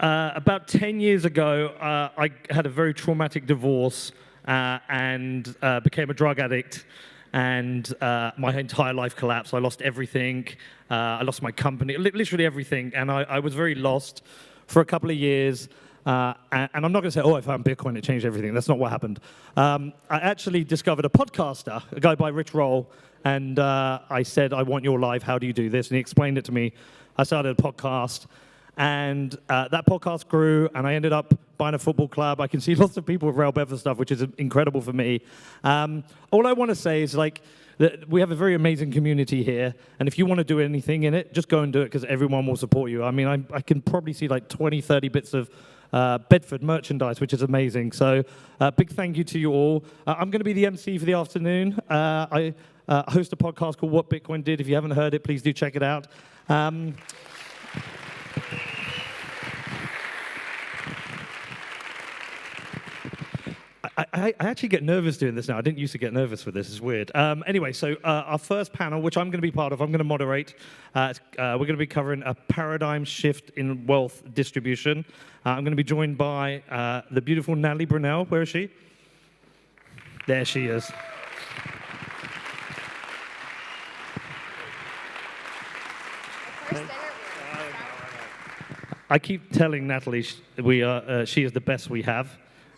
About 10 years ago, I had a very traumatic divorce and became a drug addict. And my entire life collapsed. I lost everything. I lost my company, literally everything. And I was very lost for a couple of years. And I'm not going to say, oh, I found Bitcoin, it changed everything. That's not what happened. I actually discovered a podcaster, a guy by Rich Roll. And I said, I want your life. How do you do this? And he explained it to me. I started a podcast. And that podcast grew, and I ended up buying a football club. I can see lots of people with Rail Bev stuff, which is incredible for me. All I want to say is, like, that we have a very amazing community here, and if you want to do anything in it, just go and do it, because everyone will support you. I mean, I can probably see like 20, 30 bits of Bedford merchandise, which is amazing. So big thank you to you all. I'm going to be the MC for the afternoon. I host a podcast called What Bitcoin Did. If you haven't heard it, please do check it out. I actually get nervous doing this now. I didn't used to get nervous with this. It's weird. Anyway, so our first panel, which I'm going to be part of, I'm going to moderate. We're going to be covering a paradigm shift in wealth distribution. I'm going to be joined by the beautiful Natalie Brunell. Where is she? There she is. I keep telling Natalie she is the best we have.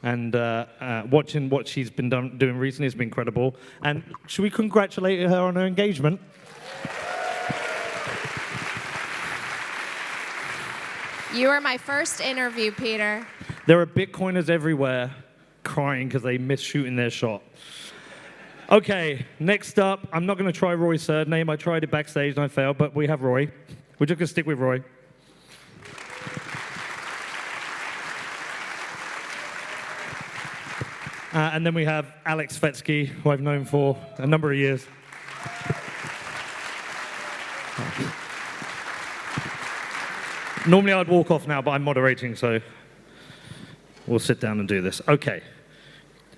And watching what she's been doing recently has been incredible. And should we congratulate her on her engagement? You were my first interview, Peter. There are Bitcoiners everywhere crying because they missed shooting their shot. Okay, next up, I'm not going to try Roy's third name. I tried it backstage and I failed, but we have Roy. We're just going to stick with Roy. And then we have Svetski, who I've known for a number of years. Normally I'd walk off now, but I'm moderating, so we'll sit down and do this. Okay.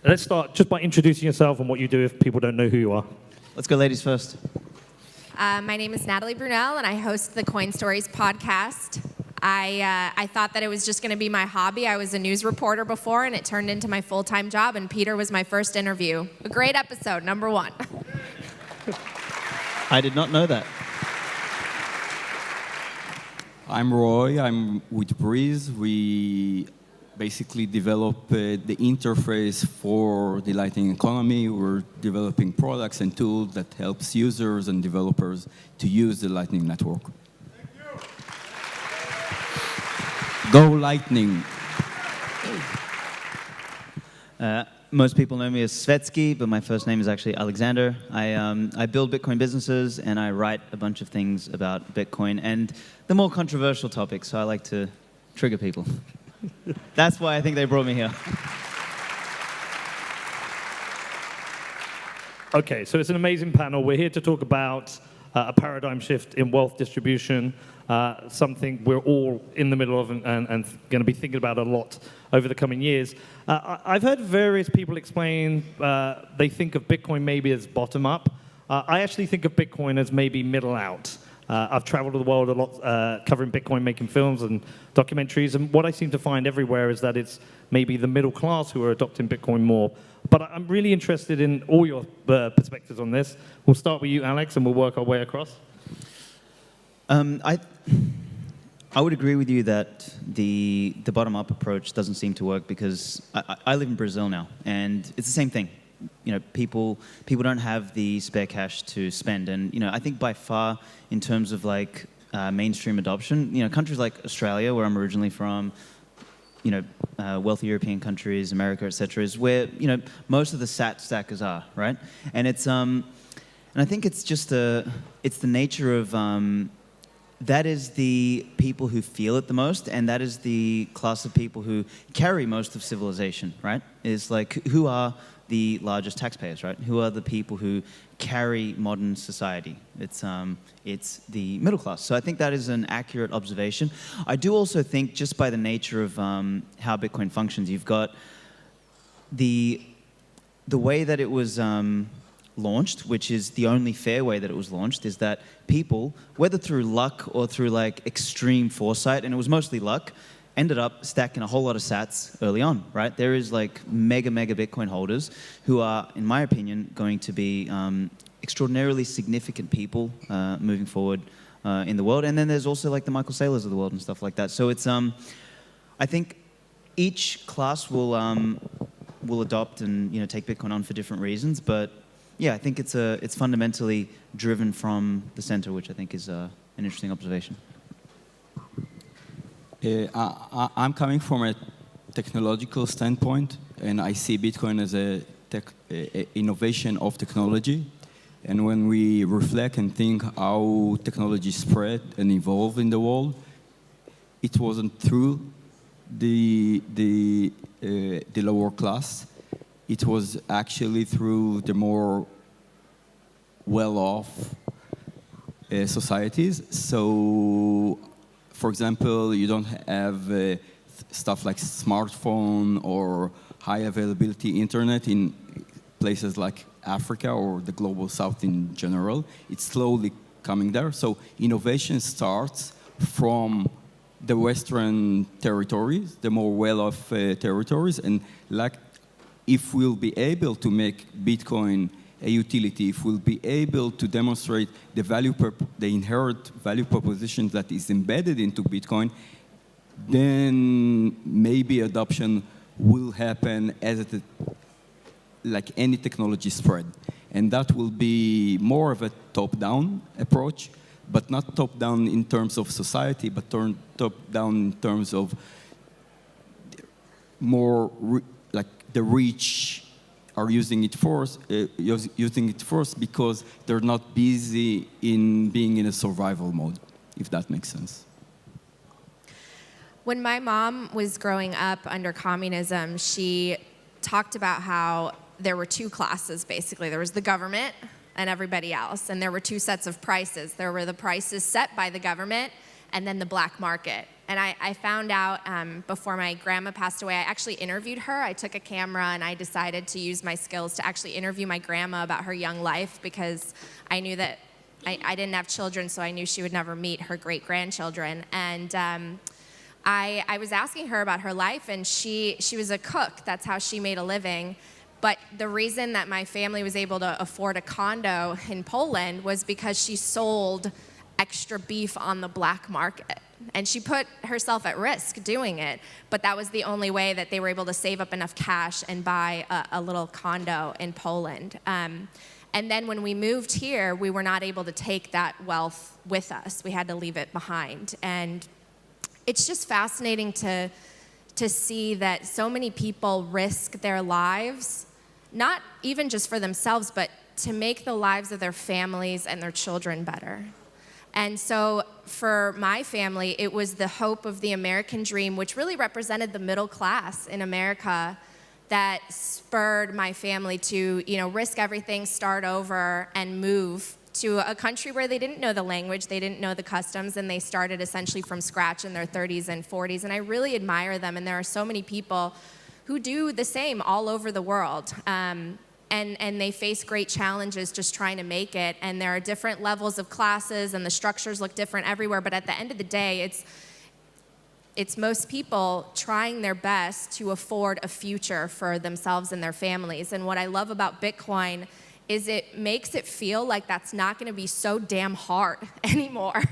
Let's start just by introducing yourself and what you do if people don't know who you are. Let's go ladies first. My name is Natalie Brunell, and I host the Coin Stories podcast. I thought that it was just going to be my hobby. I was a news reporter before, and it turned into my full-time job, and Peter was my first interview. A great episode, number 1. I did not know that. I'm Roy. I'm with Breeze. We basically develop the interface for the Lightning economy. We're developing products and tools that helps users and developers to use the Lightning network. Go Lightning. Most people know me as Svetski, but my first name is actually Aleksandar. I build Bitcoin businesses, and I write a bunch of things about Bitcoin and the more controversial topics, so I like to trigger people. That's why I think they brought me here. Okay, so it's an amazing panel. We're here to talk about a paradigm shift in wealth distribution, something we're all in the middle of and going to be thinking about a lot over the coming years. I've heard various people explain they think of Bitcoin maybe as bottom up. I actually think of Bitcoin as maybe middle out. I've traveled the world a lot covering Bitcoin, making films and documentaries, and what I seem to find everywhere is that it's maybe the middle class who are adopting Bitcoin more. But I'm really interested in all your perspectives on this. We'll start with you, Alex, and we'll work our way across. I would agree with you that the bottom-up approach doesn't seem to work because I live in Brazil now, and it's the same thing. You know, people don't have the spare cash to spend, and you know, I think by far in terms of like mainstream adoption, you know, countries like Australia, where I'm originally from, you know, wealthy European countries, America, etc., is where, you know, most of the sat stackers are, right? And it's and I think it's just it's the nature of that is the people who feel it the most, and that is the class of people who carry most of civilization, right? Is like, who are the largest taxpayers, right? Who are the people who carry modern society? It's the middle class. So I think that is an accurate observation. I do also think, just by the nature of how Bitcoin functions, you've got the way that it was launched, which is the only fair way that it was launched, is that people, whether through luck or through like extreme foresight, and it was mostly luck, ended up stacking a whole lot of sats early on, right? There is like mega Bitcoin holders who are, in my opinion, going to be extraordinarily significant people moving forward in the world. And then there's also like the Michael Saylors of the world and stuff like that. So it's, I think each class will adopt and take Bitcoin on for different reasons. But yeah, I think it's fundamentally driven from the center, which I think is an interesting observation. I'm coming from a technological standpoint, and I see Bitcoin as a innovation of technology. And when we reflect and think how technology spread and evolved in the world, it wasn't through the lower class. It was actually through the more well-off societies. So, for example, you don't have stuff like smartphone or high availability internet in places like Africa or the global south in general. It's slowly coming there. So innovation starts from the Western territories, the more well-off territories, and like if we'll be able to make Bitcoin a utility, if we'll be able to demonstrate the inherent value proposition that is embedded into Bitcoin, then maybe adoption will happen as like any technology spread. And that will be more of a top-down approach, but not top-down in terms of society, but top-down in terms of more like the rich are using it first because they're not busy in being in a survival mode, if that makes sense. When my mom was growing up under communism, she talked about how there were two classes, basically. There was the government and everybody else, and there were two sets of prices. There were the prices set by the government and then the black market. And I found out before my grandma passed away, I actually interviewed her. I took a camera and I decided to use my skills to actually interview my grandma about her young life because I knew that I didn't have children, so I knew she would never meet her great-grandchildren. And I was asking her about her life, and she was a cook. That's how she made a living. But the reason that my family was able to afford a condo in Poland was because she sold extra beef on the black market. And she put herself at risk doing it, but that was the only way that they were able to save up enough cash and buy a little condo in Poland. And then when we moved here, we were not able to take that wealth with us. We had to leave it behind. And it's just fascinating to see that so many people risk their lives, not even just for themselves, but to make the lives of their families and their children better. And so for my family, it was the hope of the American dream, which really represented the middle class in America, that spurred my family to, risk everything, start over, and move to a country where they didn't know the language, they didn't know the customs, and they started essentially from scratch in their 30s and 40s. And I really admire them, and there are so many people who do the same all over the world. And they face great challenges just trying to make it. And there are different levels of classes, and the structures look different everywhere. But at the end of the day, it's most people trying their best to afford a future for themselves and their families. And what I love about Bitcoin is it makes it feel like that's not going to be so damn hard anymore,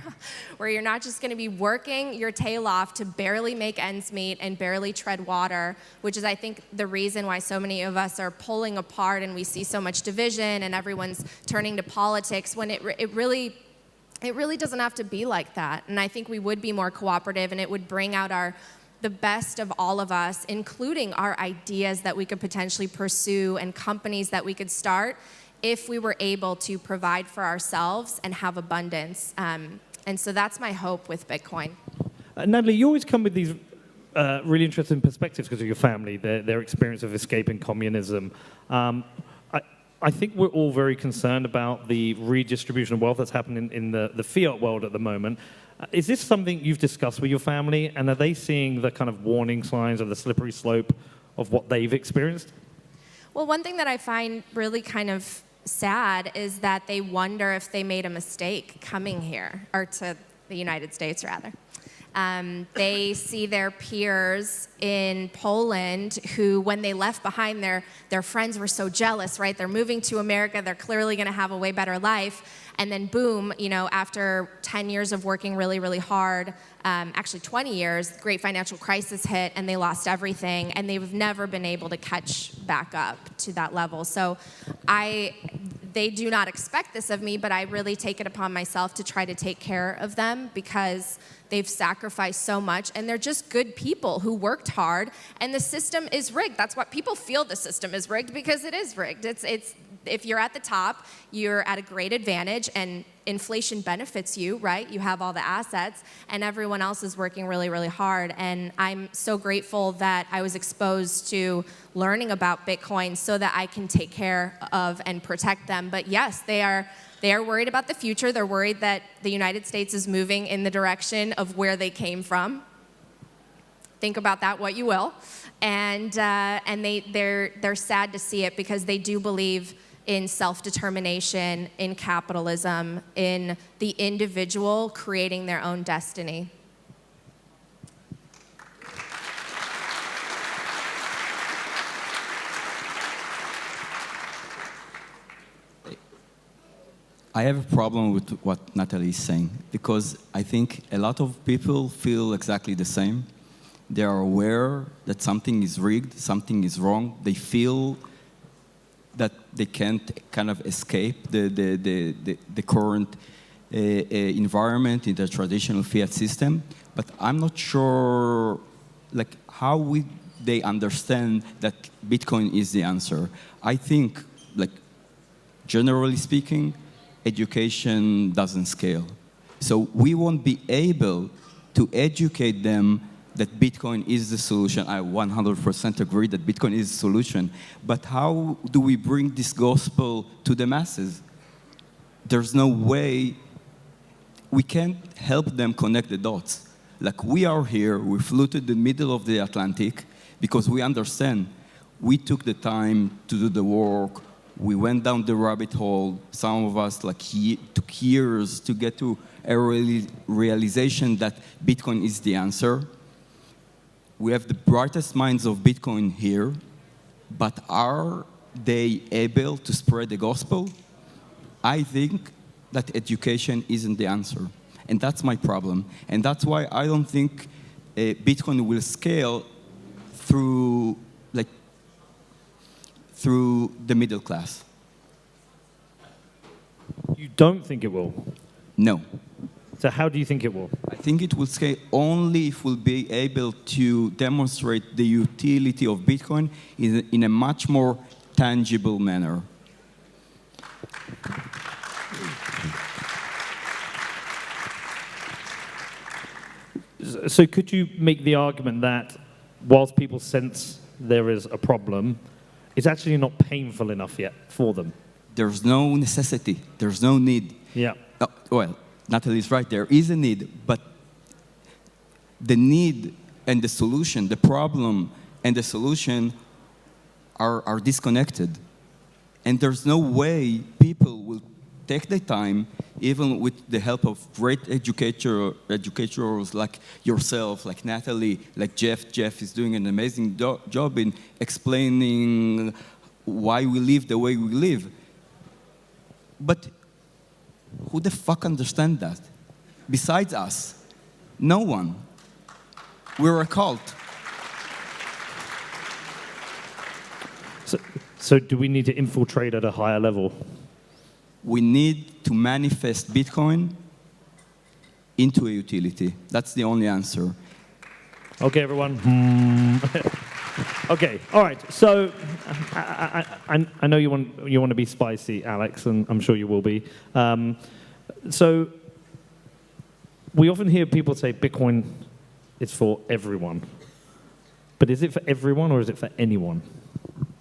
where you're not just going to be working your tail off to barely make ends meet and barely tread water, which is, I think, the reason why so many of us are pulling apart and we see so much division and everyone's turning to politics, when it really doesn't have to be like that. And I think we would be more cooperative, and it would bring out the best of all of us, including our ideas that we could potentially pursue and companies that we could start if we were able to provide for ourselves and have abundance. And so that's my hope with Bitcoin. Natalie, you always come with these really interesting perspectives because of your family, their experience of escaping communism. I think we're all very concerned about the redistribution of wealth that's happening in the fiat world at the moment. Is this something you've discussed with your family, and are they seeing the kind of warning signs of the slippery slope of what they've experienced? Well, one thing that I find really kind of sad is that they wonder if they made a mistake coming here, or to the United States, rather. They see their peers in Poland who, when they left behind, their friends were so jealous, right? They're moving to America. They're clearly going to have a way better life. And then boom, after 10 years of working really, really hard, actually 20 years, the great financial crisis hit and they lost everything, and they've never been able to catch back up to that level. So they do not expect this of me, but I really take it upon myself to try to take care of them because they've sacrificed so much, and they're just good people who worked hard, and the system is rigged. That's what people feel, the system is rigged, because it is rigged. It's if you're at the top, you're at a great advantage, and inflation benefits you, right? You have all the assets, and everyone else is working really, really hard. And I'm so grateful that I was exposed to learning about Bitcoin so that I can take care of and protect them. But yes, they are worried about the future. They're worried that the United States is moving in the direction of where they came from. Think about that what you will. And they're sad to see it because they do believe in self-determination, in capitalism, in the individual creating their own destiny. I have a problem with what Natalie is saying because I think a lot of people feel exactly the same. They are aware that something is rigged, something is wrong. They feel that they can't kind of escape the current environment in the traditional fiat system. But I'm not sure, how would they understand that Bitcoin is the answer? I think, generally speaking, education doesn't scale. So we won't be able to educate them that Bitcoin is the solution. I 100% agree that Bitcoin is the solution. But how do we bring this gospel to the masses? There's no way. We can't help them connect the dots. We are here, we flew to the middle of the Atlantic because we understand. We took the time to do the work. We went down the rabbit hole. Some of us took years to get to a realization that Bitcoin is the answer. We have the brightest minds of Bitcoin here, but are they able to spread the gospel? I think that education isn't the answer. And that's my problem. And that's why I don't think Bitcoin will scale through the middle class. You don't think it will? No. So how do you think it will? I think it will scale only if we'll be able to demonstrate the utility of Bitcoin in a much more tangible manner. So could you make the argument that whilst people sense there is a problem, it's actually not painful enough yet for them? There's no necessity. There's no need. Yeah. Well, Natalie's right. There is a need, but the need and the solution, the problem and the solution are disconnected. And there's no way people will take the time, even with the help of great educators like yourself, like Natalie, like Jeff. Jeff is doing an amazing job in explaining why we live the way we live. But who the fuck understands that? Besides us, no one. We're a cult. So do we need to infiltrate at a higher level? We need to manifest Bitcoin into a utility. That's the only answer. Okay, everyone. Okay, all right. So I know you want to be spicy, Alex, and I'm sure you will be. So we often hear people say Bitcoin is for everyone. But is it for everyone or is it for anyone?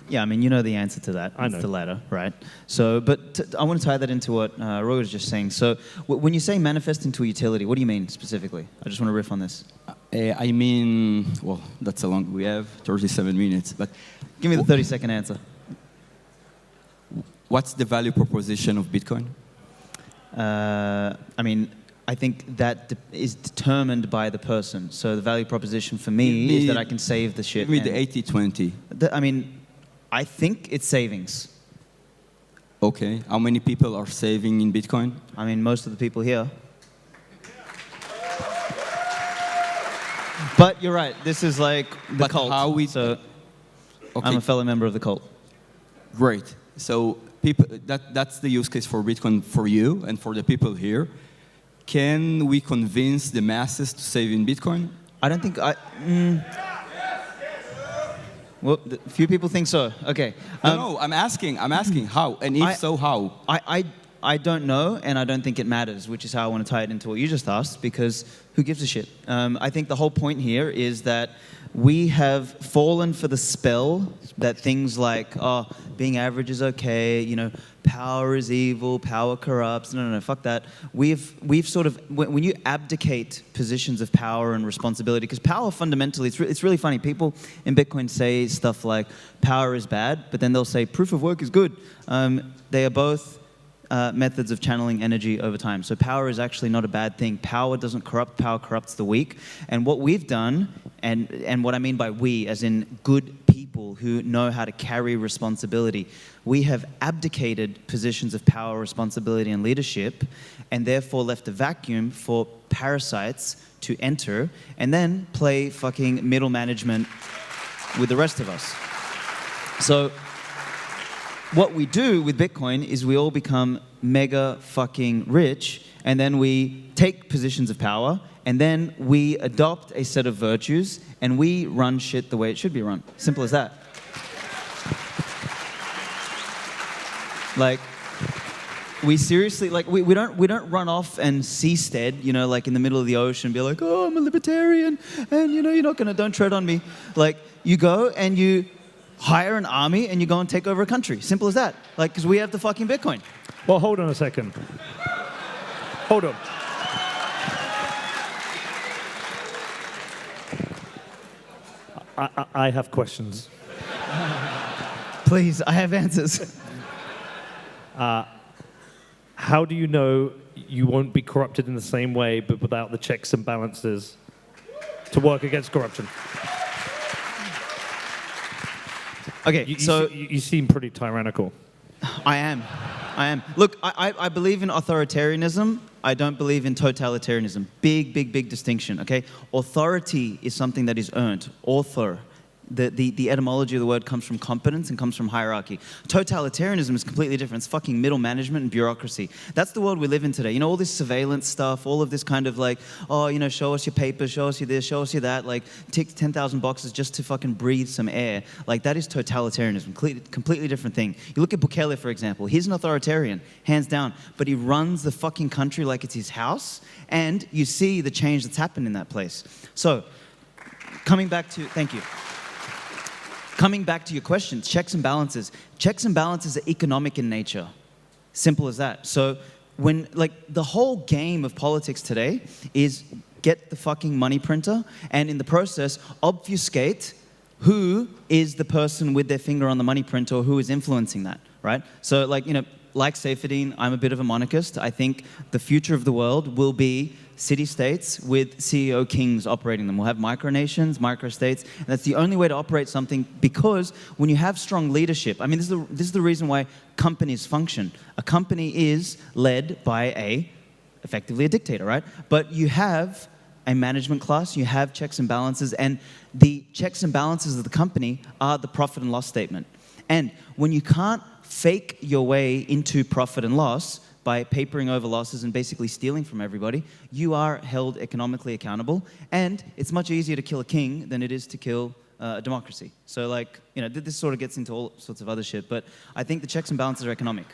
Yeah, I mean, you know the answer to that. I know. It's the latter, right? So, but I want to tie that into what Roy was just saying. So when you say manifest into utility, what do you mean specifically? I just want to riff on this. I mean, well, that's a long, we have 37 minutes, but... Give me the 30-second answer. What's the value proposition of Bitcoin? I mean, I think that is determined by the person. So the value proposition for me is that I can save the shit. Give me the 80-20. I mean, I think it's savings. Okay. How many people are saving in Bitcoin? I mean, most of the people here. But you're right. This is like the cult. So Okay. I'm a fellow member of the cult. Great. So people, that's the use case for Bitcoin for you and for the people here. Can we convince the masses to save in Bitcoin? I don't think well, a few people think so. Okay. No, I'm asking how, and if so, how? I don't know, and I don't think it matters, which is how I want to tie it into what you just asked, because who gives a shit? I think the whole point here is that we have fallen for the spell that things like, oh, being average is okay, you know, power is evil, power corrupts. No, fuck that. We've sort of, when you abdicate positions of power and responsibility, because power fundamentally, it's really funny. People in Bitcoin say stuff like power is bad, but then they'll say proof of work is good. They are both methods of channeling energy over time. So power is actually not a bad thing. Power doesn't corrupt. Power corrupts the weak. And what we've done, and what I mean by we, as in good people who know how to carry responsibility, we have abdicated positions of power, responsibility, and leadership, and therefore left a vacuum for parasites to enter and then play fucking middle management with the rest of us. So what we do with Bitcoin is we all become mega fucking rich, and then we take positions of power, and then we adopt a set of virtues, and we run shit the way it should be run. Simple as that. Like, we seriously, like, we don't run off and seastead, you know, like in the middle of the ocean, be like, oh, I'm a libertarian, and you know, don't tread on me. Like, you go and you hire an army and you go and take over a country. Simple as that. Like, because we have the fucking Bitcoin. Well, hold on a second. Hold on. I have questions. Please, I have answers. How do you know you won't be corrupted in the same way, but without the checks and balances to work against corruption? Okay, you seem pretty tyrannical. I am. Look, I believe in authoritarianism. I don't believe in totalitarianism. Big distinction, okay? Authority is something that is earned. Author. The etymology of the word comes from competence and comes from hierarchy. Totalitarianism is completely different. It's fucking middle management and bureaucracy. That's the world we live in today. You know, all this surveillance stuff, all of this kind of like, oh, you know, show us your papers, show us your this, show us your that, like tick 10,000 boxes just to fucking breathe some air. Like, that is totalitarianism. Completely different thing. You look at Bukele, for example. He's an authoritarian, hands down, but he runs the fucking country like it's his house, and you see the change that's happened in that place. So, thank you. Coming back to your questions, checks and balances. Checks and balances are economic in nature. Simple as that. So when, like, the whole game of politics today is get the fucking money printer and in the process obfuscate who is the person with their finger on the money printer or who is influencing that, right? So, like, you know, like Seyfedin, I'm a bit of a monarchist. I think the future of the world will be city-states with CEO kings operating them. We'll have micronations, microstates, and that's the only way to operate something, because when you have strong leadership, I mean, this is the reason why companies function. A company is led by effectively a dictator, right? But you have a management class, you have checks and balances, and the checks and balances of the company are the profit and loss statement. And when you can't fake your way into profit and loss by papering over losses and basically stealing from everybody, you are held economically accountable. And it's much easier to kill a king than it is to kill a democracy. So, like, you know, this sort of gets into all sorts of other shit, but I think the checks and balances are economic.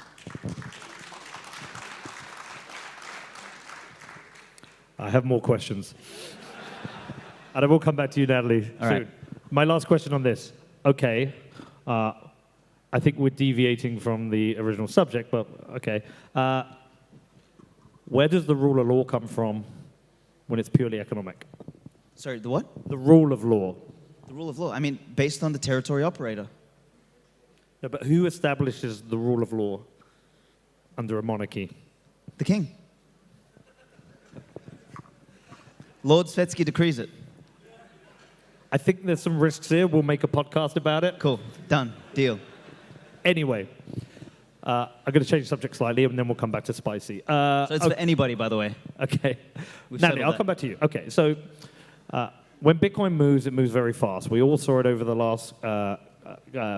I have more questions. And I will come back to you, Natalie, All soon. right. My last question on this. Okay. I think we're deviating from the original subject, but okay. Where does the rule of law come from when it's purely economic? Sorry, the what? The rule of law. The rule of law. I mean, based on the territory operator. No, but who establishes the rule of law under a monarchy? The king. Lord Svetski decrees it. I think there's some risks here. We'll make a podcast about it. Cool. Done. Deal. Anyway, I'm going to change the subject slightly, and then we'll come back to spicy. So it's for anybody, by the way. Okay. We've Natalie, settled I'll that. come back to you. Okay, so when Bitcoin moves, it moves very fast. We all saw it over the last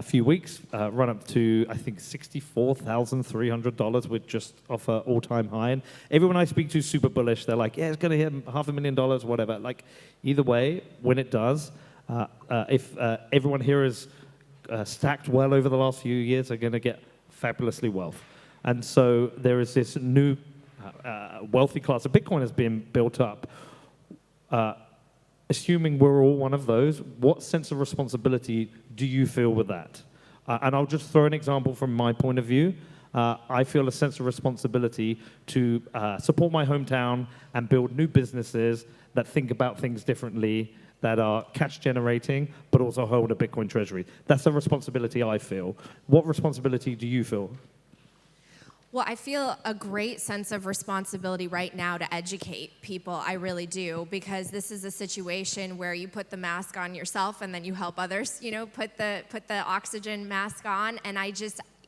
few weeks, run up to, I think, $64,300, which just off an all-time high. And everyone I speak to is super bullish. They're like, yeah, it's going to hit $500,000, whatever. Like, either way, when it does, if everyone here is stacked well over the last few years, are going to get fabulously wealth. And so there is this new wealthy class of Bitcoin has been built up. Assuming we're all one of those, what sense of responsibility do you feel with that? And I'll just throw an example from my point of view. I feel a sense of responsibility to support my hometown and build new businesses that think about things differently, that are cash generating, but also hold a Bitcoin treasury. That's a responsibility I feel. What responsibility do you feel? Well, I feel a great sense of responsibility right now to educate people. I really do, because this is a situation where you put the mask on yourself and then you help others, put the oxygen mask on, and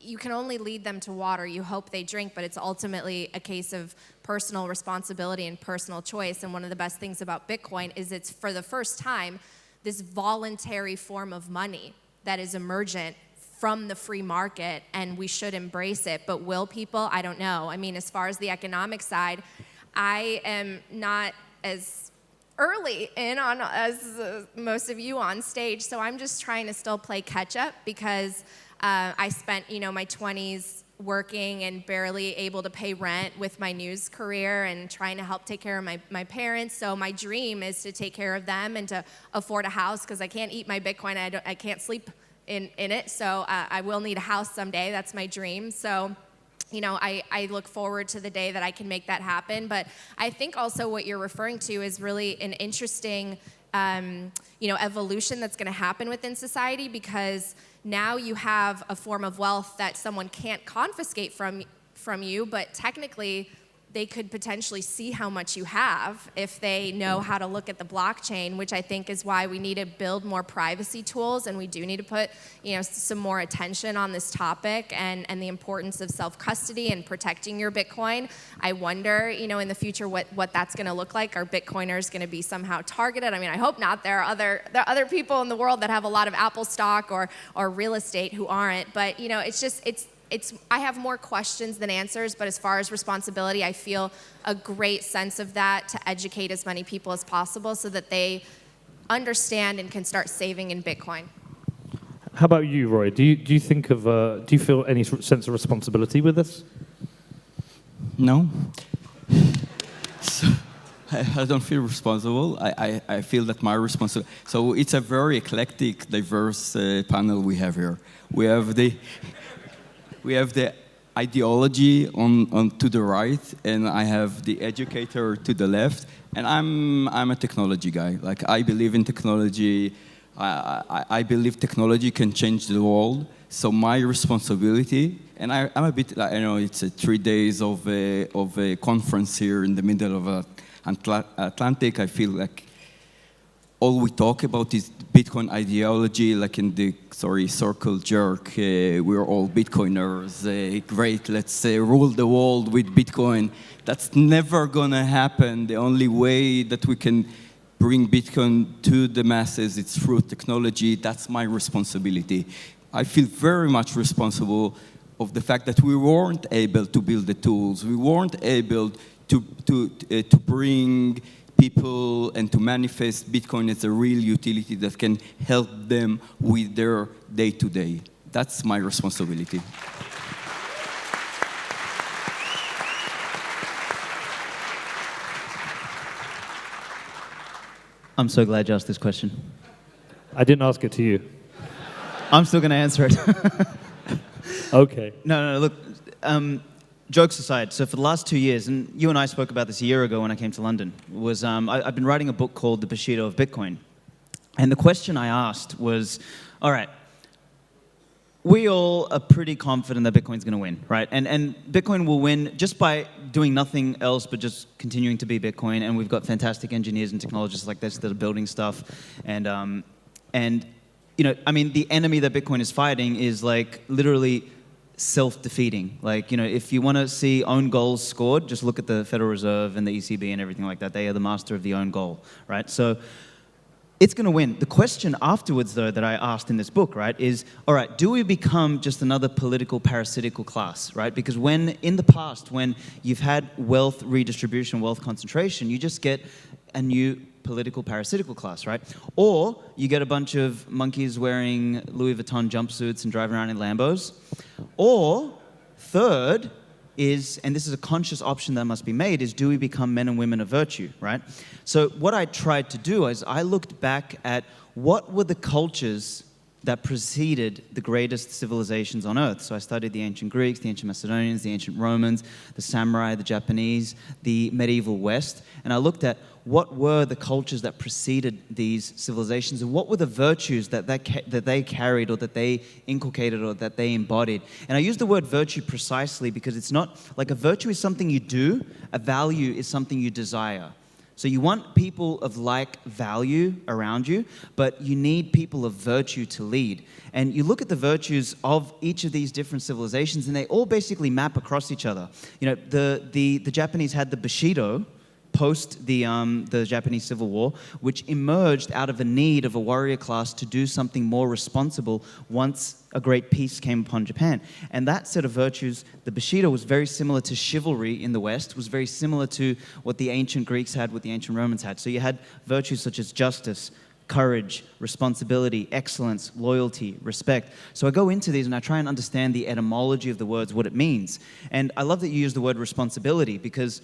you can only lead them to water. You hope they drink, but it's ultimately a case of personal responsibility and personal choice. And one of the best things about Bitcoin is it's, for the first time, this voluntary form of money that is emergent from the free market, and we should embrace it. But will people? I don't know. I mean, as far as the economic side, I am not as early in on as most of you on stage, so I'm just trying to still play catch up, because I spent, my 20s working and barely able to pay rent with my news career and trying to help take care of my parents. So my dream is to take care of them and to afford a house, because I can't eat my Bitcoin. I can't sleep in it. So I will need a house someday. That's my dream. So, I look forward to the day that I can make that happen. But I think also what you're referring to is really an interesting, evolution that's going to happen within society, because now you have a form of wealth that someone can't confiscate from you, but technically they could potentially see how much you have if they know how to look at the blockchain, which I think is why we need to build more privacy tools, and we do need to put some more attention on this topic and the importance of self-custody and protecting your Bitcoin. I wonder, in the future what that's going to look like. Are Bitcoiners going to be somehow targeted? I mean, I hope not. There are other people in the world that have a lot of Apple stock or real estate who aren't, but I have more questions than answers, but as far as responsibility, I feel a great sense of that, to educate as many people as possible so that they understand and can start saving in Bitcoin. How about you, Roy? Do you think of do you feel any sense of responsibility with this? No. So, I don't feel responsible. I feel that my responsibility. So it's a very eclectic, diverse panel we have here. We have the ideology on to the right, and I have the educator to the left, and I'm a technology guy. Like, I believe in technology. I believe technology can change the world. So my responsibility, and I'm a bit, I know it's 3 days of a conference here in the middle of Atlantic. I feel like all we talk about is Bitcoin ideology, like in the, circle jerk. We're all Bitcoiners. Great, let's rule the world with Bitcoin. That's never gonna happen. The only way that we can bring Bitcoin to the masses, it's through technology. That's my responsibility. I feel very much responsible of the fact that we weren't able to build the tools. We weren't able to bring people and to manifest Bitcoin as a real utility that can help them with their day-to-day. That's my responsibility. I'm so glad you asked this question. I didn't ask it to you. I'm still going to answer it. Okay. No, look, jokes aside, so for the last 2 years, and you and I spoke about this a year ago when I came to London, was I've been writing a book called The Bushido of Bitcoin. And the question I asked was, all right, we all are pretty confident that Bitcoin's going to win, right? And Bitcoin will win just by doing nothing else but just continuing to be Bitcoin. And we've got fantastic engineers and technologists like this that are building stuff. And you know, I mean, the enemy that Bitcoin is fighting is like literally self-defeating. Like, you know, if you want to see own goals scored, just look at the Federal Reserve and the ECB and everything like that. They are the master of the own goal, right? So it's going to win. The question afterwards, though, that I asked in this book, right, is, all right, do we become just another political parasitical class, right? Because when, in the past, when you've had wealth redistribution, wealth concentration, you just get a new political parasitical class, right? Or you get a bunch of monkeys wearing Louis Vuitton jumpsuits and driving around in Lambos. Or third is, and this is a conscious option that must be made, is do we become men and women of virtue, right? So what I tried to do is I looked back at what were the cultures that preceded the greatest civilizations on Earth. So I studied the ancient Greeks, the ancient Macedonians, the ancient Romans, the samurai, the Japanese, the medieval West, and I looked at what were the cultures that preceded these civilizations and what were the virtues that they carried or that they inculcated or that they embodied. And I use the word virtue precisely because it's not, like a virtue is something you do, a value is something you desire. So you want people of like value around you, but you need people of virtue to lead. And you look at the virtues of each of these different civilizations, and they all basically map across each other. You know, the Japanese had the Bushido post the Japanese Civil War, which emerged out of a need of a warrior class to do something more responsible once a great peace came upon Japan. And that set of virtues, the Bushido, was very similar to chivalry in the West, was very similar to what the ancient Greeks had, what the ancient Romans had. So you had virtues such as justice, courage, responsibility, excellence, loyalty, respect. So I go into these and I try and understand the etymology of the words, what it means. And I love that you use the word responsibility because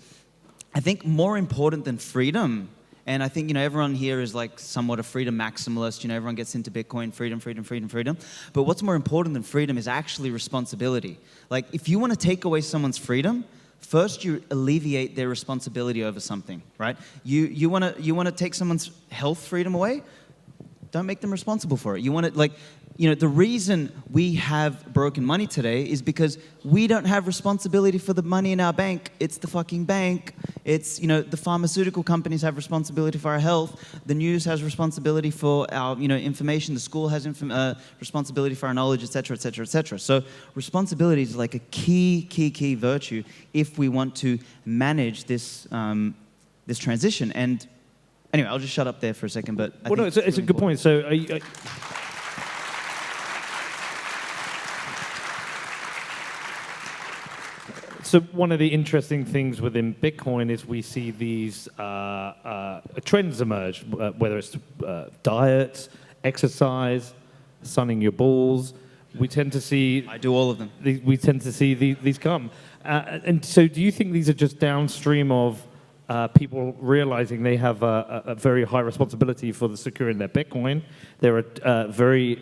I think more important than freedom, and I think, you know, everyone here is like somewhat a freedom maximalist, you know, everyone gets into Bitcoin, freedom, freedom, freedom, freedom. But what's more important than freedom is actually responsibility. Like, if you want to take away someone's freedom, first you alleviate their responsibility over something, right? You want to take someone's health freedom away, don't make them responsible for it. You want to, like, you know, the reason we have broken money today is because we don't have responsibility for the money in our bank. It's the fucking bank. It's, you know, the pharmaceutical companies have responsibility for our health. The news has responsibility for our, you know, information. The school has responsibility for our knowledge, et cetera, et cetera, et cetera. So responsibility is like a key virtue if we want to manage this, this transition. And anyway, I'll just shut up there for a second. But I think it's a good point. So So one of the interesting things within Bitcoin is we see these trends emerge, whether it's diet, exercise, sunning your balls. We tend to see... I do all of them. We tend to see these come. And so do you think these are just downstream of people realizing they have a very high responsibility for the securing their Bitcoin? There are very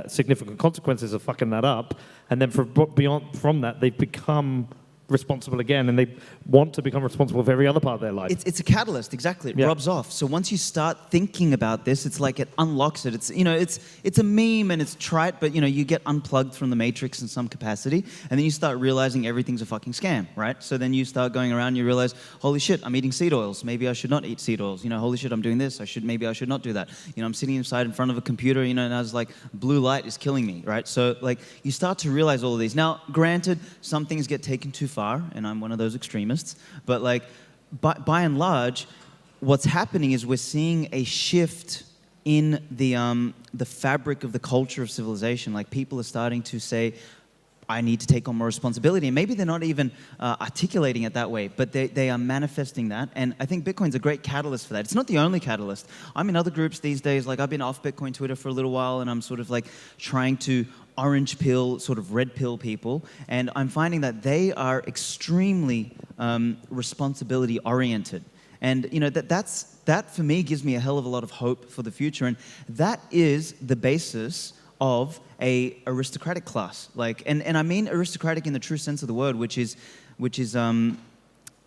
significant consequences of fucking that up. And then from that, they've become responsible again, and they want to become responsible for every other part of their life. It's a catalyst, exactly. It rubs off. So once you start thinking about this, it's like it unlocks it. It's, you know, it's a meme and it's trite, but, you know, you get unplugged from the matrix in some capacity, and then you start realizing everything's a fucking scam, right? So then you start going around and you realize, holy shit, I'm eating seed oils. Maybe I should not eat seed oils. You know, holy shit, I'm doing this. Maybe I should not do that. You know, I'm sitting inside in front of a computer, you know, and I was like, blue light is killing me, right? So, like, you start to realize all of these. Now, granted, some things get taken too far, and I'm one of those extremists, but like by and large, what's happening is we're seeing a shift in the fabric of the culture of civilization. Like, people are starting to say, I need to take on more responsibility. And maybe they're not even articulating it that way, but they are manifesting that. And I think Bitcoin's a great catalyst for that. It's not the only catalyst. I'm in other groups these days. Like, I've been off Bitcoin Twitter for a little while, and I'm sort of like trying to orange pill, sort of red pill people. And I'm finding that they are extremely responsibility oriented. And, you know, that for me gives me a hell of a lot of hope for the future. And that is the basis of a aristocratic class. Like, and I mean aristocratic in the true sense of the word, which is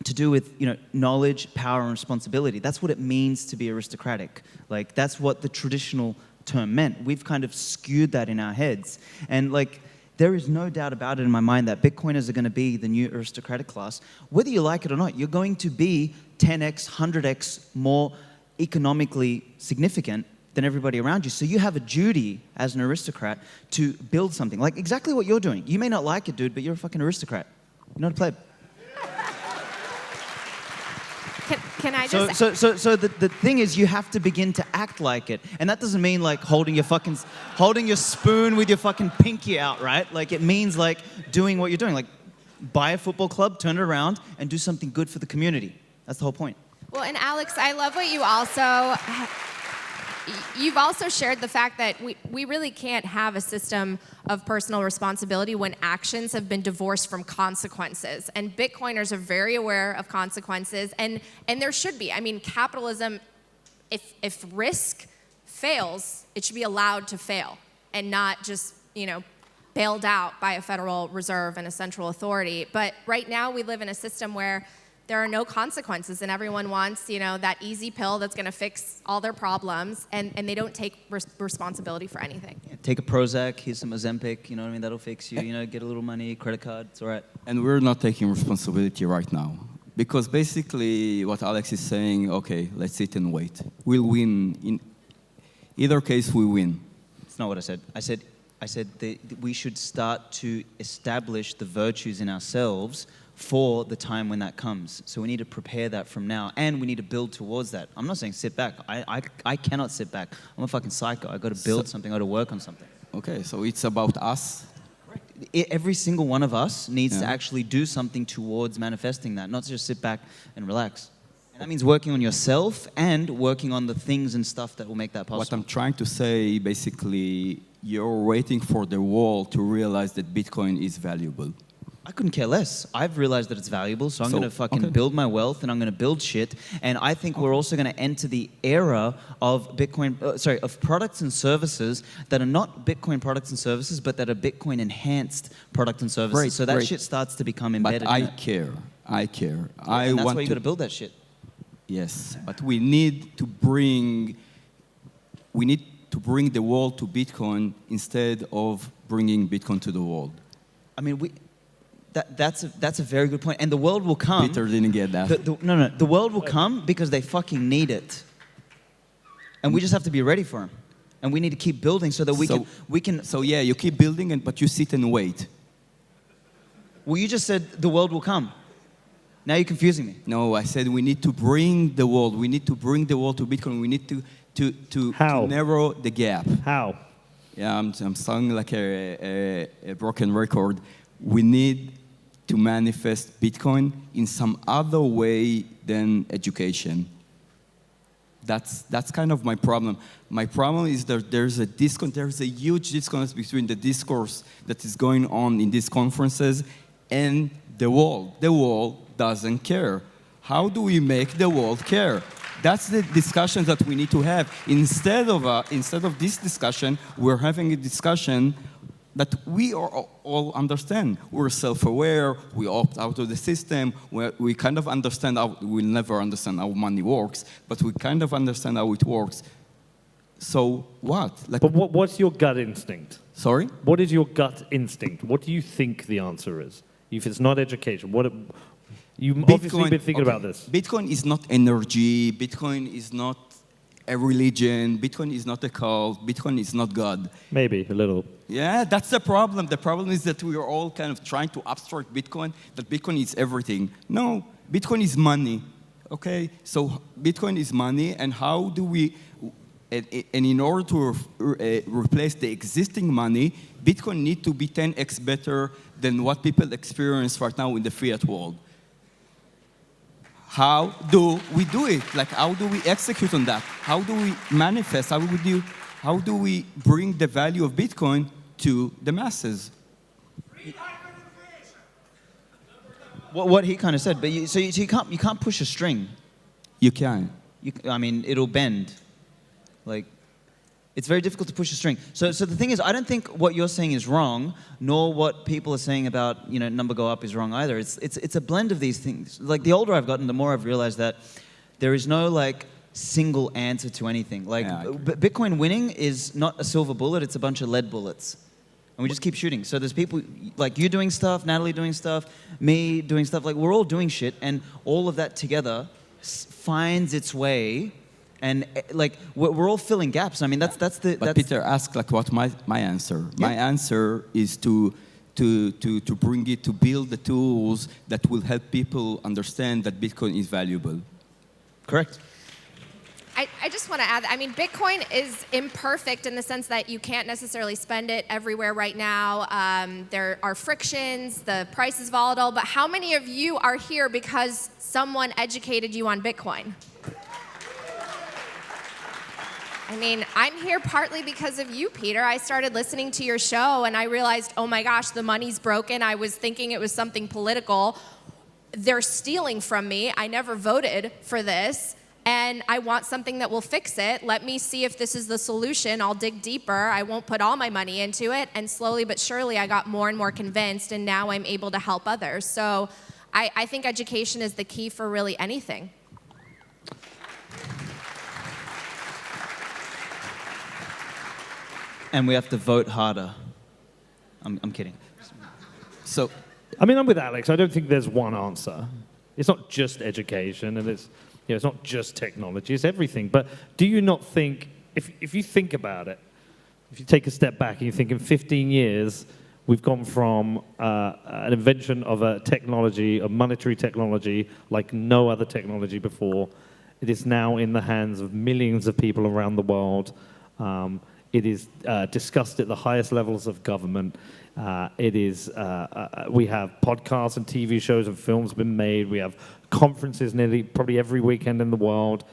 to do with, you know, knowledge, power, and responsibility. That's what it means to be aristocratic. Like, that's what the traditional term meant. We've kind of skewed that in our heads. And like, there is no doubt about it in my mind that Bitcoiners are going to be the new aristocratic class. Whether you like it or not, you're going to be 10x, 100x more economically significant than everybody around you. So you have a duty as an aristocrat to build something. Like exactly what you're doing. You may not like it, dude, but you're a fucking aristocrat. You're not a pleb. Can I just... So the thing is, you have to begin to act like it. And that doesn't mean like holding your spoon with your fucking pinky out, right? Like it means like doing what you're doing. Like buy a football club, turn it around, and do something good for the community. That's the whole point. Well, and Alex, I love what you've also shared the fact that we really can't have a system of personal responsibility when actions have been divorced from consequences. And Bitcoiners are very aware of consequences, and there should be. I mean, capitalism, if risk fails, it should be allowed to fail and not just, bailed out by a Federal Reserve and a central authority. But right now we live in a system where there are no consequences, and everyone wants, that easy pill that's going to fix all their problems, and they don't take responsibility for anything. Yeah, take a Prozac, here's some Ozempic, you know what I mean? That'll fix you, get a little money, credit card, it's all right. And we're not taking responsibility right now. Because basically what Alex is saying, okay, let's sit and wait. We'll win. In either case, we win. That's not what I said. I said that we should start to establish the virtues in ourselves for the time when that comes. So we need to prepare that from now, and we need to build towards that. I'm not saying sit back. I cannot sit back. I'm a fucking psycho. I got to build something. I got to work on something. Okay, so it's about us. Correct. Every single one of us needs to actually do something towards manifesting that, not just sit back and relax. And that means working on yourself and working on the things and stuff that will make that possible. What I'm trying to say, basically, you're waiting for the world to realize that Bitcoin is valuable. I couldn't care less. I've realized that it's valuable, so I'm going to fucking build my wealth, and I'm going to build shit. And I think we're also going to enter the era of Bitcoin, of products and services that are not Bitcoin products and services, but that are Bitcoin enhanced products and services. Great, so that shit starts to become embedded. But I care. Yeah, and that's why you got to build that shit. Yes, but we need to bring the world to Bitcoin instead of bringing Bitcoin to the world. I mean, that's a very good point. And the world will come. Peter didn't get that. The world will come because they fucking need it. And we just have to be ready for them. And we need to keep building so that we can. So yeah, you keep building, but you sit and wait. Well, you just said the world will come. Now you're confusing me. No, I said we need to bring the world. We need to bring the world to Bitcoin. We need to narrow the gap. How? Yeah, I'm sounding like a broken record. We need to manifest Bitcoin in some other way than education. That's kind of my problem. My problem is that there's a huge disconnect between the discourse that is going on in these conferences and the world. The world doesn't care. How do we make the world care? That's the discussion that we need to have. Instead of this discussion, we're having a discussion that we all understand. We're self-aware, we opt out of the system, we kind of understand we'll never understand how money works, but we kind of understand how it works. So what? But what's your gut instinct? Sorry? What is your gut instinct? What do you think the answer is? If it's not education, you've obviously been thinking about this. Bitcoin is not energy, Bitcoin is not a religion, Bitcoin is not a cult, Bitcoin is not God. Maybe, a little. Yeah, that's the problem. The problem is that we are all kind of trying to abstract Bitcoin, that Bitcoin is everything. No, Bitcoin is money, okay? So Bitcoin is money, and how do we, and in order to replace the existing money, Bitcoin needs to be 10x better than what people experience right now in the fiat world. How do we do it? How do we execute on that? How do we manifest? How do we bring the value of Bitcoin to the masses? What he kind of said, but you can't push a string. You can. I mean, it'll bend. It's very difficult to push a string. So the thing is, I don't think what you're saying is wrong, nor what people are saying about number go up is wrong either. It's a blend of these things. Like the older I've gotten, the more I've realized that there is no single answer to anything. Bitcoin winning is not a silver bullet; it's a bunch of lead bullets. and we just keep shooting. So there's people like you doing stuff, Natalie doing stuff, me doing stuff. Like we're all doing shit, and all of that together finds its way. And like we're all filling gaps. I mean, that's the. But Peter asked like, what my answer? Yeah. My answer is to bring it to build the tools that will help people understand that Bitcoin is valuable. Correct. I just want to add, I mean, Bitcoin is imperfect in the sense that you can't necessarily spend it everywhere right now. There are frictions, the price is volatile, but how many of you are here because someone educated you on Bitcoin? I mean, I'm here partly because of you, Peter. I started listening to your show and I realized, oh my gosh, the money's broken. I was thinking it was something political. They're stealing from me. I never voted for this. And I want something that will fix it. Let me see if this is the solution. I'll dig deeper. I won't put all my money into it. And slowly but surely, I got more and more convinced. And now I'm able to help others. So I think education is the key for really anything. And we have to vote harder. I'm kidding. So, I mean, I'm with Alex. I don't think there's one answer. It's not just education, and it's not just technology. It's everything. But do you not think, if you think about it, if you take a step back and you think in 15 years, we've gone from an invention of a technology, a monetary technology, like no other technology before. It is now in the hands of millions of people around the world. It is discussed at the highest levels of government. We have podcasts and TV shows and films been made. We have conferences probably every weekend in the world.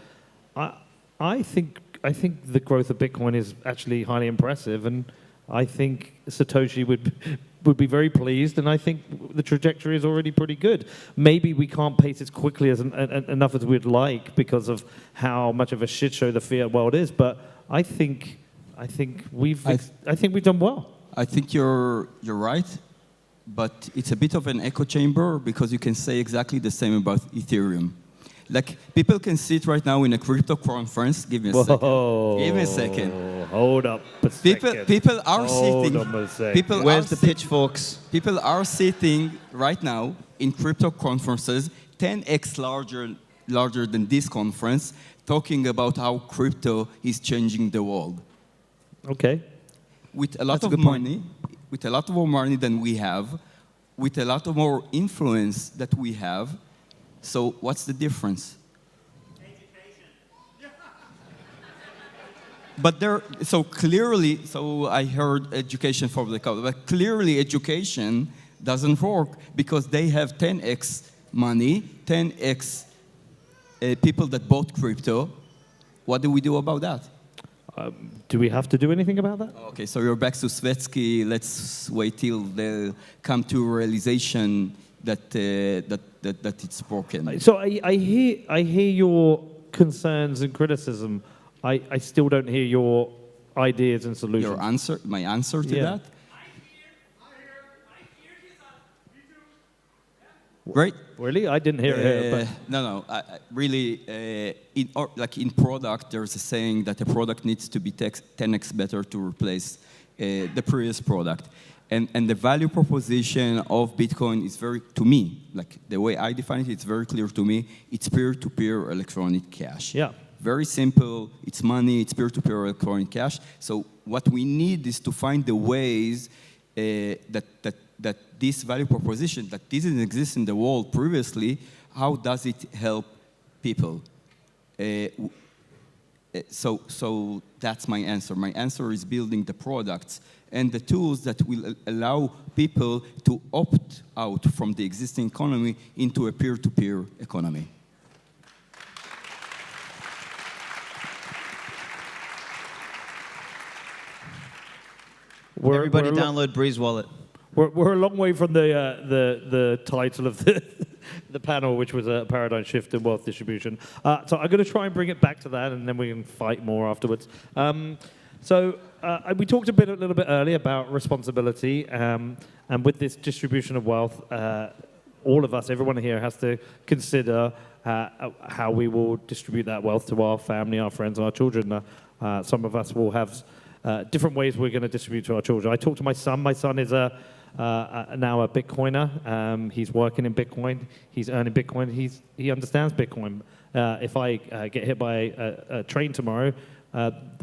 I think the growth of Bitcoin is actually highly impressive, and I think Satoshi would be very pleased, and I think the trajectory is already pretty good. Maybe we can't pace as quickly enough as we'd like because of how much of a shit show the fiat world is, but I think we've done well. I think you're right, but it's a bit of an echo chamber because you can say exactly the same about Ethereum. Like people can sit right now in a crypto conference. Give me a second. Give me a second. Hold up a second. People are sitting. Hold on a second. Where's the pitchforks? People are sitting right now in crypto conferences, 10x larger than this conference, talking about how crypto is changing the world. Okay. With a lot of money, with a lot more money than we have, with a lot of more influence that we have. So what's the difference? Education. But so I heard education for the couple, but clearly education doesn't work because they have 10x money, 10x people that bought crypto. What do we do about that? Do we have to do anything about that? Okay, so you're back to Svetski. Let's wait till they come to realization that it's broken. So I hear your concerns and criticism. I still don't hear your ideas and solutions. My answer to that? Great. Really? I didn't hear it here. But. No. Really, in product, there's a saying that a product needs to be 10x better to replace the previous product. And the value proposition of Bitcoin is to me, like the way I define it, it's very clear to me. It's peer-to-peer electronic cash. Yeah. Very simple. It's money. It's peer-to-peer electronic cash. So what we need is to find the ways that this value proposition that didn't exist in the world previously, how does it help people? So that's my answer. My answer is building the products and the tools that will allow people to opt out from the existing economy into a peer-to-peer economy. Everybody download Breeze Wallet. We're a long way from the title of the panel, which was a paradigm shift in wealth distribution. So I'm going to try and bring it back to that, and then we can fight more afterwards. We talked a little bit earlier about responsibility, and with this distribution of wealth, all of us, everyone here, has to consider how we will distribute that wealth to our family, our friends, and our children. Some of us will have different ways we're going to distribute to our children. I talk to my son. My son is now a Bitcoiner. He's working in Bitcoin. He's earning Bitcoin. He understands Bitcoin. If I get hit by a train tomorrow,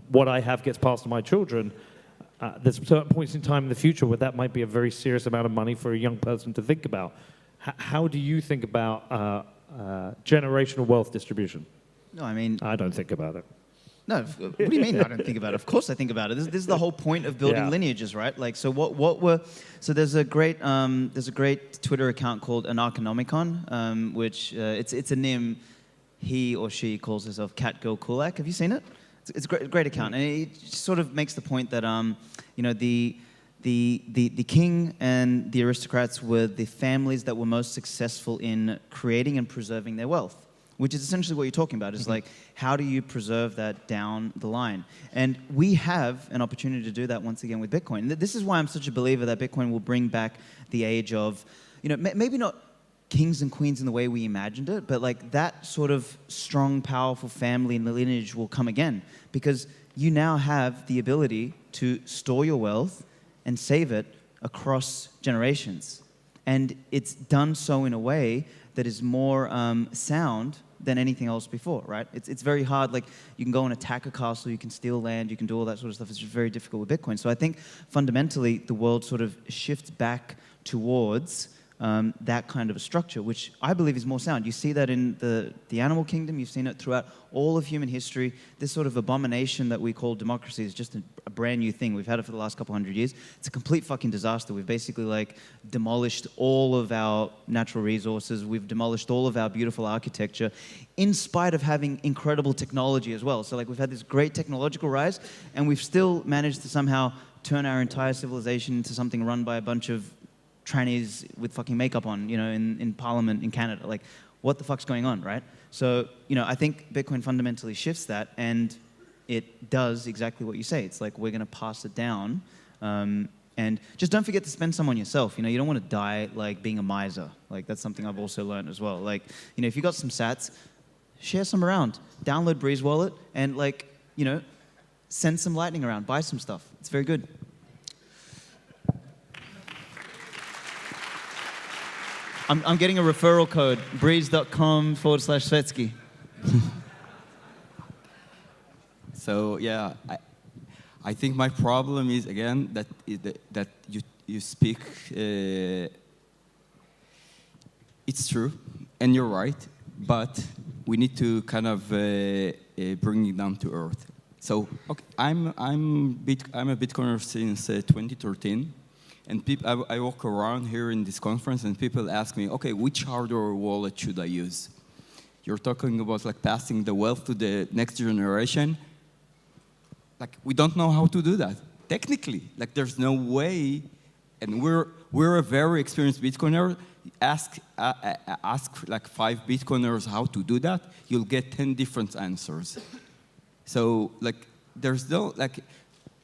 what I have gets passed to my children. There's certain points in time in the future where that might be a very serious amount of money for a young person to think about. How do you think about generational wealth distribution? No, I mean... I don't think about it. No, what do you mean I don't think about it? Of course I think about it. This is the whole point of building lineages, right? Like, so so there's a great Twitter account called Anarchonomicon, which it's a name he or she calls herself Cat Girl Kulak. Have you seen it? It's a great account, and it sort of makes the point that the king and the aristocrats were the families that were most successful in creating and preserving their wealth. Which is essentially what you're talking about, is like, how do you preserve that down the line? And we have an opportunity to do that once again with Bitcoin. This is why I'm such a believer that Bitcoin will bring back the age of, maybe not kings and queens in the way we imagined it, but like that sort of strong, powerful family and lineage will come again, because you now have the ability to store your wealth and save it across generations. And it's done so in a way that is more sound than anything else before, right? It's very hard. Like, you can go and attack a castle, you can steal land, you can do all that sort of stuff. It's just very difficult with Bitcoin. So I think fundamentally the world sort of shifts back towards that kind of a structure, which I believe is more sound. You see that in the animal kingdom. You've seen it throughout all of human history. This sort of abomination that we call democracy is just a brand new thing. We've had it for the last couple hundred years. It's a complete fucking disaster. We've basically like demolished all of our natural resources. We've demolished all of our beautiful architecture, in spite of having incredible technology as well. So like, we've had this great technological rise, and we've still managed to somehow turn our entire civilization into something run by a bunch of trannies with fucking makeup on, in Parliament in Canada. Like, what the fuck's going on, right? So, I think Bitcoin fundamentally shifts that, and it does exactly what you say. It's like, we're going to pass it down, and just don't forget to spend some on yourself. You don't want to die like being a miser. Like, that's something I've also learned as well. Like, if you got some sats, share some around. Download Breeze Wallet and send some Lightning around. Buy some stuff. It's very good. I'm getting a referral code, breeze.com/Svetski. So yeah, I think my problem is, again, that you speak. It's true, and you're right, but we need to kind of bring it down to earth. So okay, I'm a Bitcoiner since 2013. And I walk around here in this conference, and people ask me, okay, which hardware wallet should I use? You're talking about like passing the wealth to the next generation. Like, we don't know how to do that. Technically, like, there's no way, and we're a very experienced Bitcoiner. Ask like 5 Bitcoiners how to do that, you'll get 10 different answers. So like, there's no, like,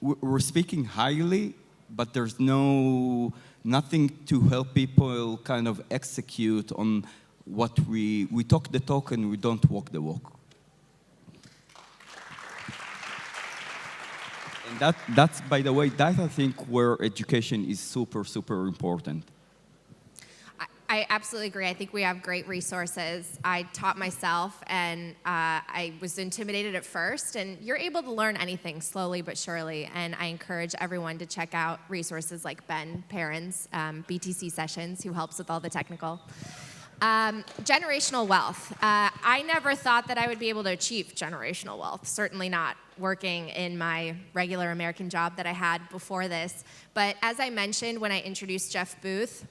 we're speaking highly, but there's nothing to help people kind of execute on what we talk the talk and we don't walk the walk. And that's, by the way, that I think where education is super, super important. I absolutely agree. I think we have great resources. I taught myself, and I was intimidated at first, and you're able to learn anything slowly but surely, and I encourage everyone to check out resources like Ben Perrin's BTC Sessions, who helps with all the technical. Generational wealth. I never thought that I would be able to achieve generational wealth, certainly not working in my regular American job that I had before this. But as I mentioned when I introduced Jeff Booth,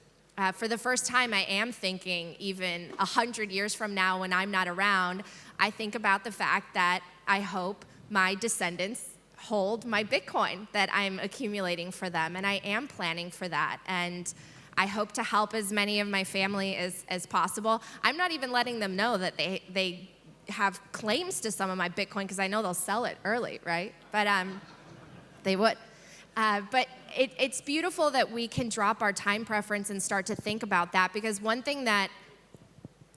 for the first time, I am thinking, even 100 years from now when I'm not around, I think about the fact that I hope my descendants hold my Bitcoin that I'm accumulating for them, and I am planning for that. And I hope to help as many of my family as possible. I'm not even letting them know that they have claims to some of my Bitcoin, because I know they'll sell it early, right? But they would. But it's beautiful that we can drop our time preference and start to think about that, because one thing that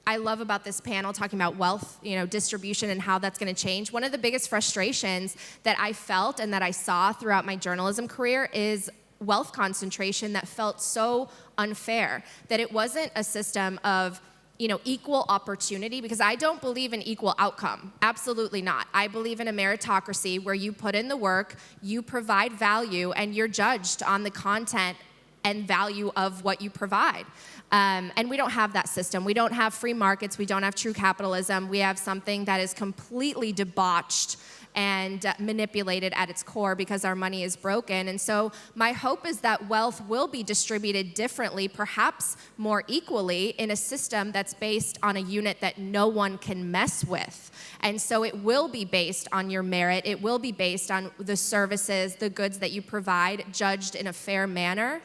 I love about this panel talking about wealth, distribution and how that's going to change. One of the biggest frustrations that I felt and that I saw throughout my journalism career is wealth concentration that felt so unfair, that it wasn't a system of equal opportunity, because I don't believe in equal outcome. Absolutely not. I believe in a meritocracy where you put in the work, you provide value, and you're judged on the content and value of what you provide. And we don't have that system. We don't have free markets. We don't have true capitalism. We have something that is completely debauched and manipulated at its core because our money is broken. And so my hope is that wealth will be distributed differently, perhaps more equally, in a system that's based on a unit that no one can mess with. And so it will be based on your merit. It will be based on the services, the goods that you provide, judged in a fair manner.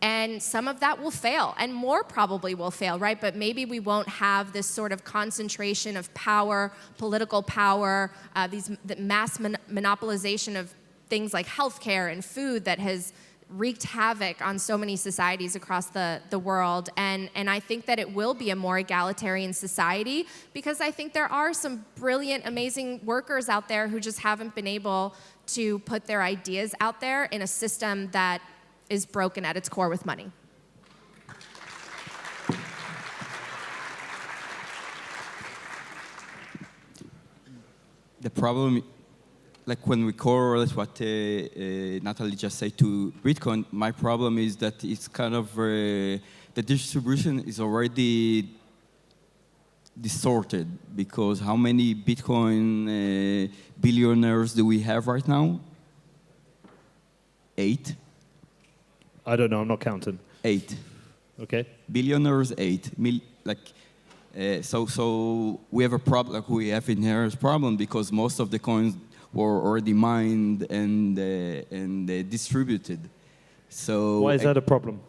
And some of that will fail, and more probably will fail, right? But maybe we won't have this sort of concentration of power, political power, the mass monopolization of things like healthcare and food that has wreaked havoc on so many societies across the world. And I think that it will be a more egalitarian society, because I think there are some brilliant, amazing workers out there who just haven't been able to put their ideas out there in a system that is broken at its core with money. The problem, like when we correlate what Natalie just said to Bitcoin, my problem is that it's kind of, the distribution is already distorted, because how many Bitcoin billionaires do we have right now? 8. I don't know. I'm not counting. 8. Okay. Billionaires, 8. So we have a problem. Like we have inherent problem, because most of the coins were already mined and distributed. So why is that a problem?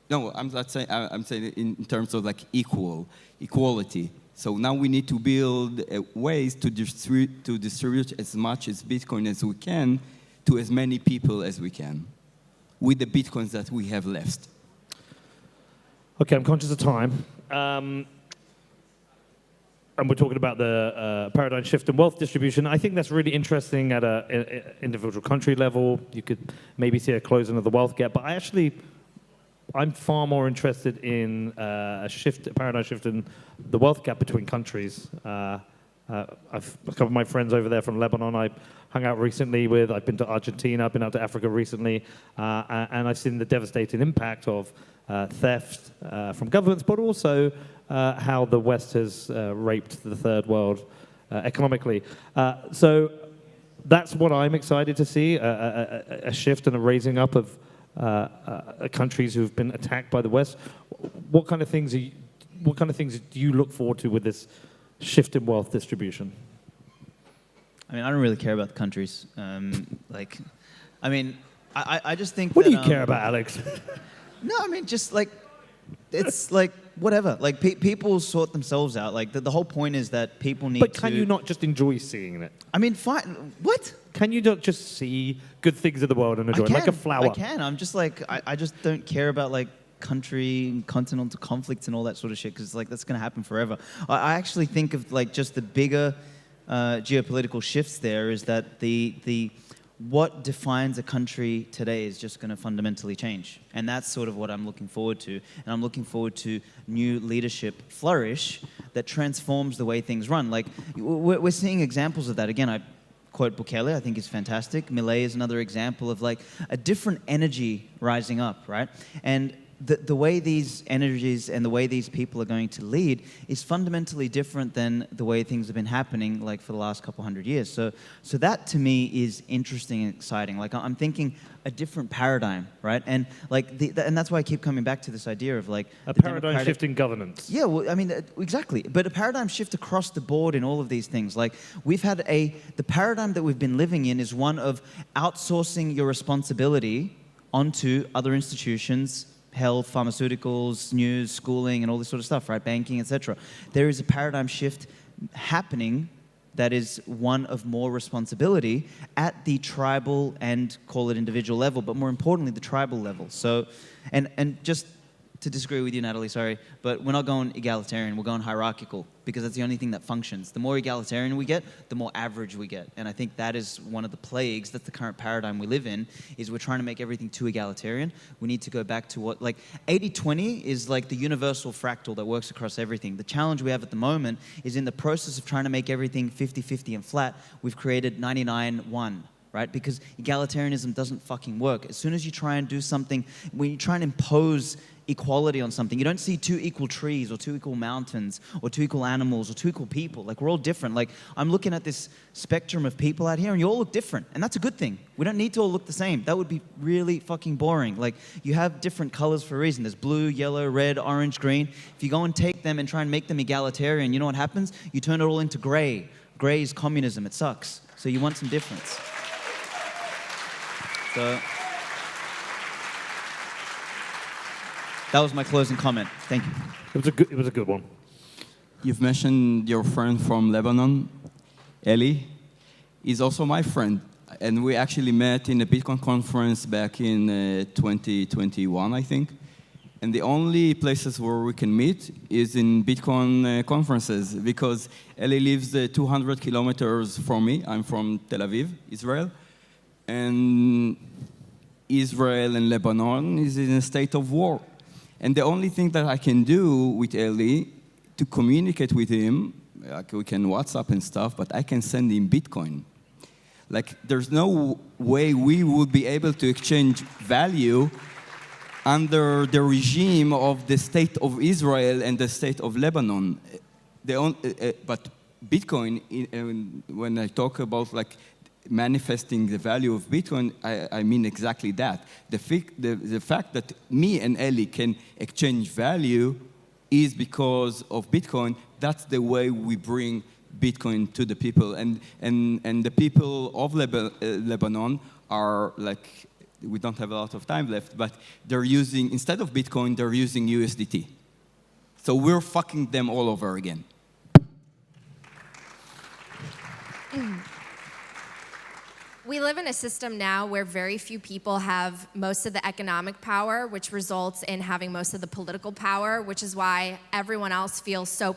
No, I'm not saying. I'm saying in terms of like equality. So now we need to build ways to distribute as much as Bitcoin as we can to as many people as we can, with the Bitcoins that we have left. Okay, I'm conscious of time. And we're talking about the paradigm shift in wealth distribution. I think that's really interesting at an individual country level. You could maybe see a closing of the wealth gap. But I'm far more interested in a paradigm shift in the wealth gap between countries. A couple of my friends over there from Lebanon I hung out recently with. I've been to Argentina, I've been out to Africa recently, and I've seen the devastating impact of theft from governments, but also how the West has raped the third world economically. So that's what I'm excited to see, a shift and a raising up of countries who've been attacked by the West. What kind of things do you look forward to with this shift in wealth distribution? I mean, I don't really care about the countries. I just think. What do you care about, Alex? No, I mean, just like, it's like whatever. Like people sort themselves out. Like the whole point is that people need to. But can you not just enjoy seeing it? I mean, fine. What? Can you not just see good things of the world and enjoy it, like a flower? I can. I'm just like, I just don't care about like country and continental conflicts and all that sort of shit, because like that's going to happen forever. I actually think of like just the bigger geopolitical shifts there is that the what defines a country today is just going to fundamentally change, and that's sort of what I'm looking forward to. And I'm looking forward to new leadership flourish that transforms the way things run. Like we're seeing examples of that again. I quote Bukele, I think is fantastic. Milei is another example of like a different energy rising up, right? And the way these energies and the way these people are going to lead is fundamentally different than the way things have been happening like for the last couple hundred years. So that to me is interesting and exciting. Like I'm thinking a different paradigm, right? And like and that's why I keep coming back to this idea of like a paradigm shift in governance. Yeah, well, I mean exactly. But a paradigm shift across the board in all of these things. Like we've had the paradigm that we've been living in is one of outsourcing your responsibility onto other institutions, health, pharmaceuticals, news, schooling, and all this sort of stuff, right? Banking, etc. There is a paradigm shift happening that is one of more responsibility at the tribal and call it individual level, but more importantly, the tribal level. So, and just to disagree with you, Natalie, sorry, but we're not going egalitarian, we're going hierarchical, because that's the only thing that functions. The more egalitarian we get, the more average we get. And I think that is one of the plagues, that's the current paradigm we live in, is we're trying to make everything too egalitarian. We need to go back to what, like, 80-20 is like the universal fractal that works across everything. The challenge we have at the moment is in the process of trying to make everything 50-50 and flat, we've created 99-1. Right? Because egalitarianism doesn't fucking work. As soon as you try and do something, when you try and impose equality on something, you don't see two equal trees or two equal mountains or two equal animals or two equal people. Like, we're all different. Like, I'm looking at this spectrum of people out here and you all look different. And that's a good thing. We don't need to all look the same. That would be really fucking boring. Like, you have different colors for a reason. There's blue, yellow, red, orange, green. If you go and take them and try and make them egalitarian, you know what happens? You turn it all into gray. Gray is communism. It sucks. So you want some difference. So that was my closing comment. Thank you. It was a good one. You've mentioned your friend from Lebanon, Eli. He's also my friend. And we actually met in a Bitcoin conference back in 2021, I think. And the only places where we can meet is in Bitcoin conferences, because Eli lives 200 kilometers from me. I'm from Tel Aviv, Israel. And Israel and Lebanon is in a state of war. And the only thing that I can do with Eli to communicate with him, like we can WhatsApp and stuff, but I can send him Bitcoin. Like, there's no way we would be able to exchange value under the regime of the state of Israel and the state of Lebanon. But Bitcoin, when I talk about like manifesting the value of Bitcoin, I mean exactly that. The fact that me and Eli can exchange value is because of Bitcoin. That's the way we bring Bitcoin to the people. And the people of Lebanon are like, we don't have a lot of time left, but they're using, instead of Bitcoin, they're using USDT. So we're fucking them all over again. We live in a system now where very few people have most of the economic power, which results in having most of the political power, which is why everyone else feels so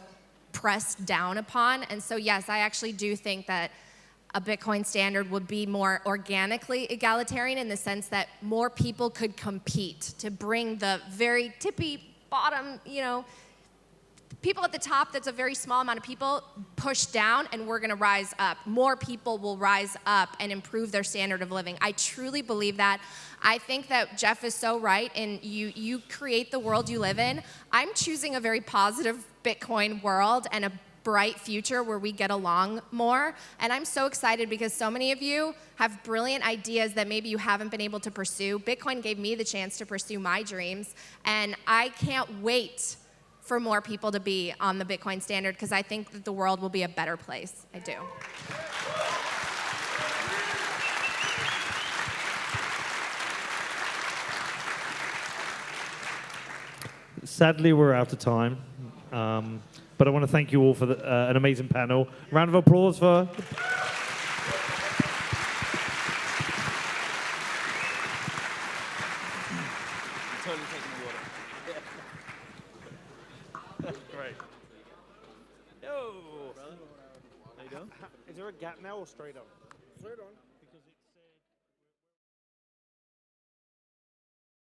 pressed down upon. And so, yes, I actually do think that a Bitcoin standard would be more organically egalitarian in the sense that more people could compete to bring the very tippy bottom, people at the top, that's a very small amount of people, push down, and we're going to rise up. More people will rise up and improve their standard of living. I truly believe that. I think that Jeff is so right, and you create the world you live in. I'm choosing a very positive Bitcoin world and a bright future where we get along more. And I'm so excited because so many of you have brilliant ideas that maybe you haven't been able to pursue. Bitcoin gave me the chance to pursue my dreams, and I can't wait for more people to be on the Bitcoin standard because I think that the world will be a better place. I do. Sadly, we're out of time. But I want to thank you all for an amazing panel. Round of applause for... Great. Yo! How you doing? Is there a gap now or straight on? Straight on.